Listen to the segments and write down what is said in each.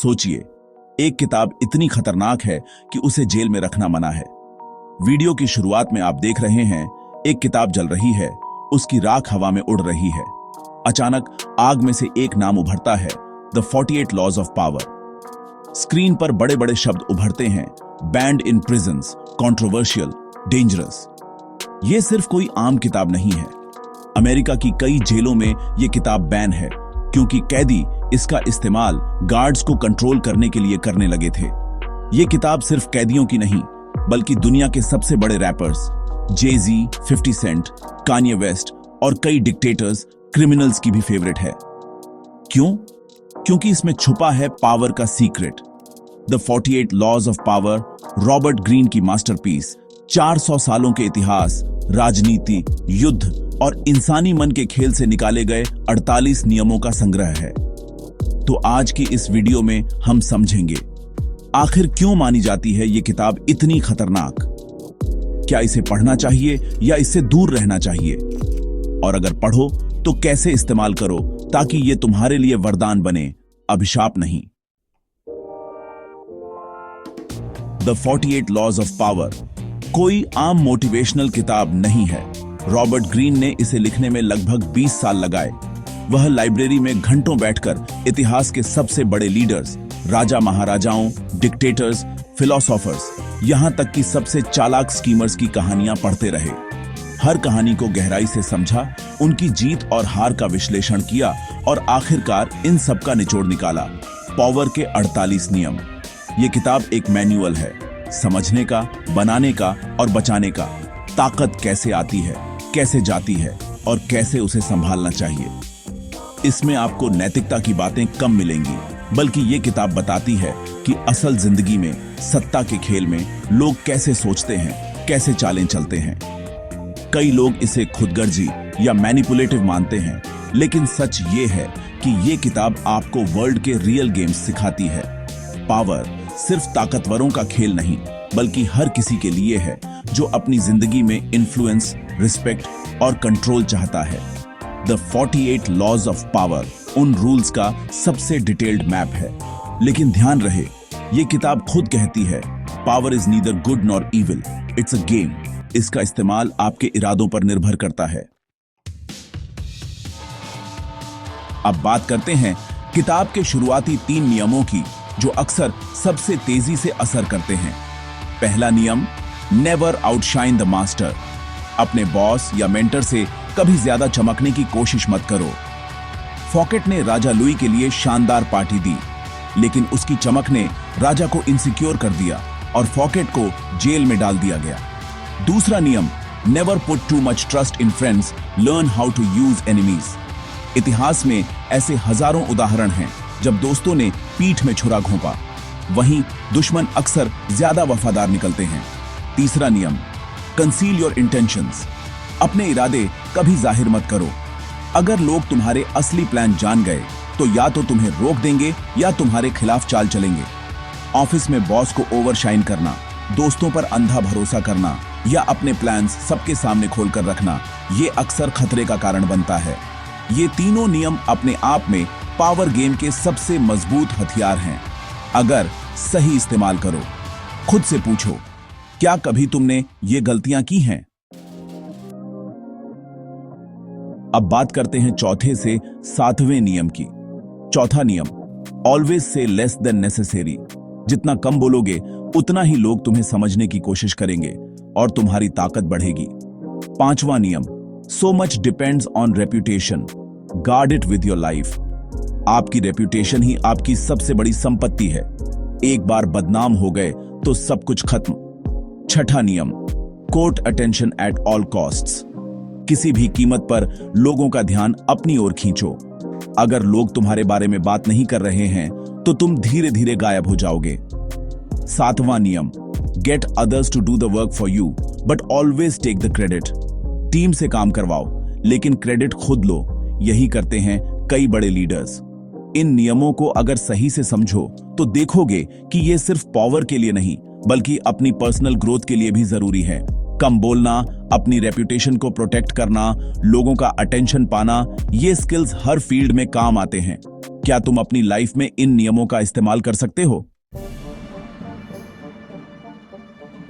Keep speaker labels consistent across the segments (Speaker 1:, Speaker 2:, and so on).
Speaker 1: सोचिए, एक किताब इतनी खतरनाक है कि उसे जेल में रखना मना है। वीडियो की शुरुआत में आप देख रहे हैं, एक किताब जल रही है, उसकी राख हवा में उड़ रही है। अचानक आग में से एक नाम उभरता है, the 48 laws of power. Screen पर बड़े बड़े शब्द उभरते हैं, banned in prisons, controversial, dangerous. यह सिर्फ कोई आम किताब नहीं है। अमेरिका की कई जेलों में यह किताब बैन है, क्योंकि कैदी इसका इस्तेमाल गार्ड्स को कंट्रोल करने के लिए करने लगे थे। यह किताब सिर्फ कैदियों की नहीं, बल्कि दुनिया के सबसे बड़े रैपर्स जे-ज़ी, 50 सेंट, कान्ये वेस्ट और कई डिक्टेटर्स, क्रिमिनल्स की भी फेवरेट है। क्यों? क्योंकि इसमें छुपा है पावर का secret. The 48 laws of power, Robert Greene की मास्टरपीस, 400 सालों के इतिहास, राजनीति, युद्ध और इंसानी मन के खेल से निकाले गए 48 नियमों का संग्रह है। तो आज की इस वीडियो में हम समझेंगे, आखिर क्यों मानी जाती है ये किताब इतनी खतरनाक? क्या इसे पढ़ना चाहिए या इससे दूर रहना चाहिए? और अगर पढ़ो तो कैसे इस्तेमाल करो ताकि ये तुम्हारे लिए वरदान बने, अभिशाप नहीं। द 48 लॉज ऑफ पावर कोई आम मोटिवेशनल किताब नहीं है। रॉबर्ट ग्रीन ने इसे लिखने में लगभग 20 साल लगाए। वह लाइब्रेरी में घंटों बैठकर इतिहास के सबसे बड़े लीडर्स, राजा महाराजाओं, डिक्टेटर्स, फिलोसोफर्स, यहां तक कि सबसे चालाक स्कीमर्स की कहानियां पढ़ते रहे। हर कहानी को गहराई से समझा, उनकी जीत और हार का विश्लेषण किया और आखिरकार इन सब का निचोड़ निकाला, पावर के 48 नियम। ये किताब एक मैनुअल है, समझने का, बनाने का और बचाने का। ताकत कैसे आती है, कैसे जाती है और कैसे उसे संभालना चाहिए। इसमें आपको नैतिकता की बातें कम मिलेंगी, बल्कि ये किताब बताती है कि असल जिंदगी में, सत्ता के खेल में लोग कैसे सोचते हैं, कैसे चालें चलते हैं। कई लोग इसे खुदगर्जी या मैनिपुलेटिव मानते हैं, लेकिन सच ये है कि ये किताब आपको वर्ल्ड के रियल गेम्स सिखाती है। पावर सिर्फ ताकतवरों का खेल नहीं, बल्कि हर किसी के लिए है जो अपनी जिंदगी में इन्फ्लुएंस, रिस्पेक्ट और कंट्रोल चाहता है। द 48 लॉज ऑफ पावर उन रूल्स का सबसे डिटेल्ड मैप है। लेकिन ध्यान रहे, ये किताब खुद कहती है, power is neither good nor evil, it's a game. इसका इस्तेमाल आपके इरादों पर निर्भर करता है। अब बात करते हैं किताब के शुरुआती 3 नियमों की, जो अक्सर सबसे तेजी से असर करते हैं। पहला नियम, नेवर आउटशाइन द मास्टर। अपने बॉस या मेंटर से कभी ज्यादा चमकने की कोशिश मत करो। फॉकेट ने राजा लुई के लिए शानदार पार्टी दी, लेकिन उसकी चमक ने राजा को इनसिक्योर कर दिया और फॉकेट को जेल में डाल दिया गया। दूसरा नियम, never put too much trust in friends, learn how to use enemies. इतिहास में ऐसे हजारों उदाहरण हैं जब दोस्तों ने पीठ में छुरा घोंपा, वहीं दुश्मन अक्सर ज्यादा वफादार निकलते हैं। तीसरा नियम, कंसील योर इंटेंशंस। अपने इरादे कभी जाहिर मत करो। अगर लोग तुम्हारे असली प्लान जान गए तो या तो तुम्हें रोक देंगे या तुम्हारे खिलाफ चाल चलेंगे। ऑफिस में बॉस को ओवरशाइन करना, दोस्तों पर अंधा भरोसा करना या अपने प्लान्स सबके सामने खोलकर रखना, ये अक्सर खतरे का कारण बनता है। ये तीनों नियम अपने आप में पावर गेम के सबसे मजबूत हथियार हैं, अगर सही इस्तेमाल करो। खुद से पूछो, क्या कभी तुमने ये गलतियां की हैं? अब बात करते हैं चौथे से 7वें नियम की। चौथा नियम, always say less than necessary. जितना कम बोलोगे उतना ही लोग तुम्हें समझने की कोशिश करेंगे और तुम्हारी ताकत बढ़ेगी। 5वां नियम, so much depends on reputation, guard it with your life. आपकी रेप्यूटेशन ही आपकी सबसे बड़ी संपत्ति है। एक बार बदनाम हो गए तो सब कुछ खत्म। 6ठा नियम, court attention at all costs. किसी भी कीमत पर लोगों का ध्यान अपनी ओर खींचो। अगर लोग तुम्हारे बारे में बात नहीं कर रहे हैं तो तुम धीरे धीरे गायब हो जाओगे। 7वां नियम, get others to do the work for you but always take the credit. Team से काम करवाओ लेकिन क्रेडिट खुद लो। यही करते हैं कई बड़े लीडर्स। इन नियमों को अगर सही से समझो तो देखोगे कि ये सिर्फ पावर के लिए नहीं, बल्कि अपनी पर्सनल ग्रोथ के लिए भी जरूरी है। कम बोलना, अपनी रेपुटेशन को प्रोटेक्ट करना, लोगों का अटेंशन पाना, ये स्किल्स हर फील्ड में काम आते हैं। क्या तुम अपनी लाइफ में इन नियमों का इस्तेमाल कर सकते हो?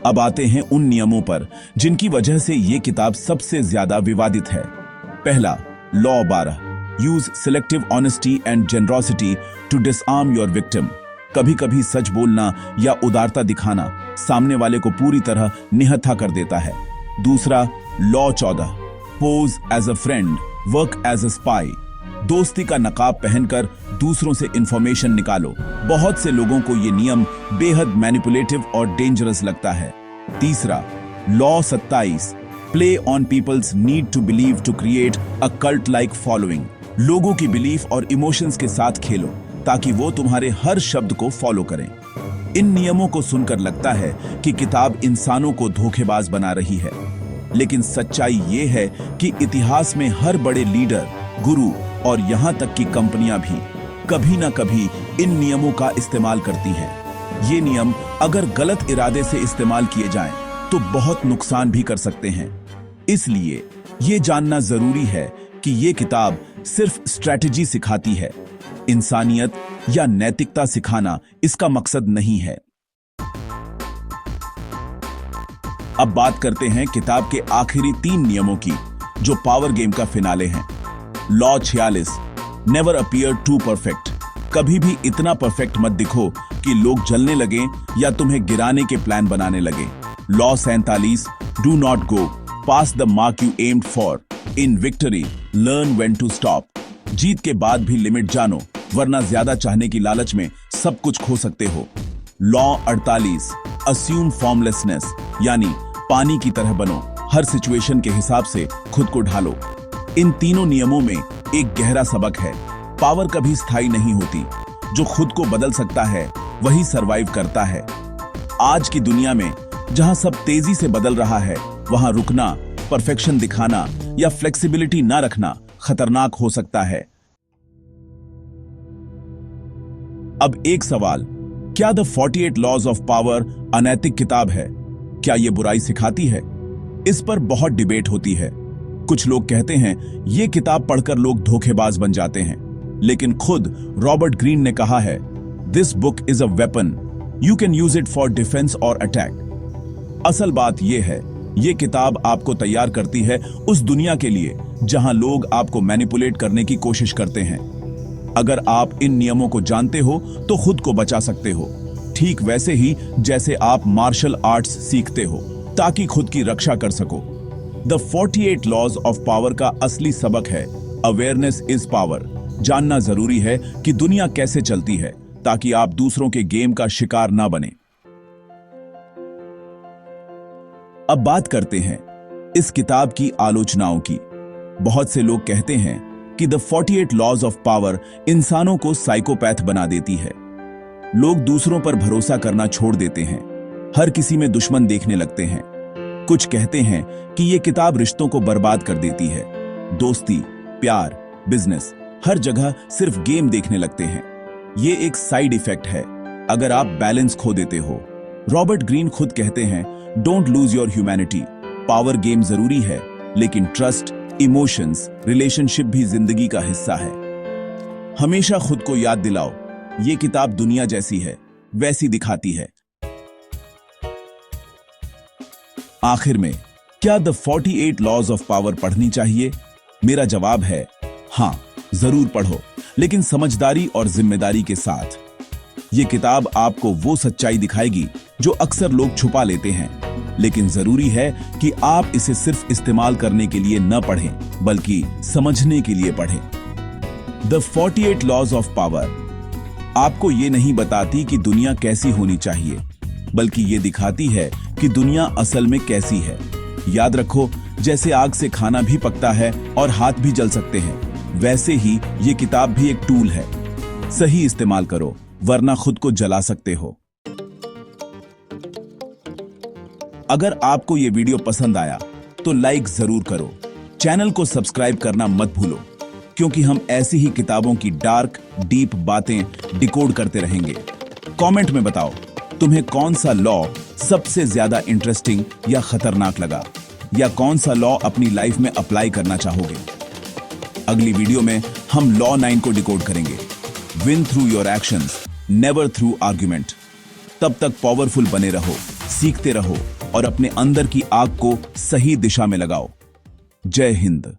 Speaker 1: अब आते हैं उन नियमों पर जिनकी वजह से यह किताब सबसे ज्यादा विवादित है। पहला, law 12, use selective honesty and generosity to disarm your victim. कभी कभी सच बोलना या उदारता दिखाना सामने वाले को पूरी तरह निहत्था कर देता है। दूसरा, law 14, pose as a friend, work as a spy. दोस्ती का नकाब पहनकर दूसरों से इंफॉर्मेशन निकालो। बहुत से लोगों को यह नियम बेहद मैनिपुलेटिव और डेंजरस लगता है। तीसरा, law 27, play on people's need to believe to create a cult like following. लोगों की बिलीफ और इमोशंस के साथ खेलो ताकि वो तुम्हारे हर शब्द को फॉलो करें। इन नियमों को सुनकर लगता है कि किताब इंसानों को धोखेबाज बना रही है, लेकिन सच्चाई ये है कि इतिहास में हर बड़े लीडर, गुरु और यहां तक कि कंपनियां भी कभी ना कभी इन नियमों का इस्तेमाल करती हैं। ये नियम अगर गलत इरादे से इस्तेमाल किए जाएं तो बहुत नुकसान भी कर सकते हैं। इसलिए ये जानना जरूरी है कि ये किताब सिर्फ स्ट्रैटेजी सिखाती है, इंसानियत या नैतिकता सिखाना इसका मकसद नहीं है। अब बात करते हैं किताब के आखिरी 3 नियमों की, जो पावर गेम का फिनाले हैं। Law 46, never appear to perfect. कभी भी इतना परफेक्ट मत दिखो कि लोग जलने लगे या तुम्हें गिराने के प्लान बनाने लगे। Law 47, do not go past the mark you aimed for. In victory learn when to stop. जीत के बाद भी लिमिट जानो, वरना ज्यादा चाहने की लालच में सब कुछ खो सकते हो। लॉ 48, अस्यूम फॉर्मलेसनेस, यानी पानी की तरह बनो, हर सिचुएशन के हिसाब से खुद को ढालो। इन तीनों नियमों में एक गहरा सबक है, पावर कभी स्थायी नहीं होती। जो खुद को बदल सकता है वही सरवाइव करता है। आज की दुनिया में जहां सब तेजी से बदल रहा है, वहां रुकना, परफेक्शन दिखाना या फ्लेक्सिबिलिटी ना रखना खतरनाक हो सकता है। अब एक सवाल, क्या द 48 लॉज ऑफ पावर अनैतिक किताब है? क्या यह बुराई सिखाती है? इस पर बहुत डिबेट होती है। कुछ लोग कहते हैं यह किताब पढ़कर लोग धोखेबाज बन जाते हैं, लेकिन खुद रॉबर्ट ग्रीन ने कहा है, this book is a weapon, you can use it for defence और अटैक। असल बात यह है, यह किताब आपको तैयार करती है उस दुनिया के लिए जहां लोग आपको मैनिपुलेट करने की कोशिश करते हैं। अगर आप इन नियमों को जानते हो तो खुद को बचा सकते हो, ठीक वैसे ही जैसे आप मार्शल आर्ट्स सीखते हो ताकि खुद की रक्षा कर सको। द 48 लॉज ऑफ पावर का असली सबक है, अवेयरनेस इज पावर। जानना जरूरी है कि दुनिया कैसे चलती है ताकि आप दूसरों के गेम का शिकार ना बने। अब बात करते हैं इस किताब की आलोचनाओं की। बहुत से लोग कहते हैं कि द 48 लॉज ऑफ पावर इंसानों को साइकोपैथ बना देती है। लोग दूसरों पर भरोसा करना छोड़ देते हैं, हर किसी में दुश्मन देखने लगते हैं। कुछ कहते हैं कि यह किताब रिश्तों को बर्बाद कर देती है। दोस्ती, प्यार, बिजनेस, हर जगह सिर्फ गेम देखने लगते हैं। यह एक साइड इफेक्ट है अगर आप बैलेंस खो देते हो। रॉबर्ट ग्रीन खुद कहते हैं, don't lose your humanity. Power game जरूरी है, लेकिन ट्रस्ट, इमोशंस, रिलेशनशिप भी जिंदगी का हिस्सा है। हमेशा खुद को याद दिलाओ, ये किताब दुनिया जैसी है वैसी दिखाती है। आखिर में, क्या द 48 लॉज ऑफ पावर पढ़नी चाहिए? मेरा जवाब है हां, जरूर पढ़ो, लेकिन समझदारी और जिम्मेदारी के साथ। यह किताब आपको वो सच्चाई दिखाएगी जो अक्सर लोग छुपा लेते हैं, लेकिन जरूरी है कि आप इसे सिर्फ इस्तेमाल करने के लिए न पढ़ें, बल्कि समझने के लिए पढ़ें। द 48 लॉज ऑफ पावर आपको ये नहीं बताती कि दुनिया कैसी होनी चाहिए, बल्कि ये दिखाती है कि दुनिया असल में कैसी है। याद रखो, जैसे आग से खाना भी पकता है और हाथ भी जल सकते हैं, वैसे ही ये किताब भी एक टूल है। सही इस्तेमाल करो, वरना खुद को जला सकते हो। अगर आपको ये वीडियो पसंद आया तो लाइक जरूर करो, चैनल को सब्सक्राइब करना मत भूलो, क्योंकि हम ऐसी ही किताबों की डार्क, डीप बातें डिकोड करते रहेंगे। कमेंट में बताओ, तुम्हें कौन सा लॉ सबसे ज्यादा इंटरेस्टिंग या खतरनाक लगा, या कौन सा लॉ अपनी लाइफ में अप्लाई करना चाहोगे। अगली वीडियो में हम लॉ 9 को डिकोड करेंगे। Win through your actions, never through argument. तब तक पावरफुल बने रहो, सीखते रहो और अपने अंदर की आग को सही दिशा में लगाओ। जय हिंद।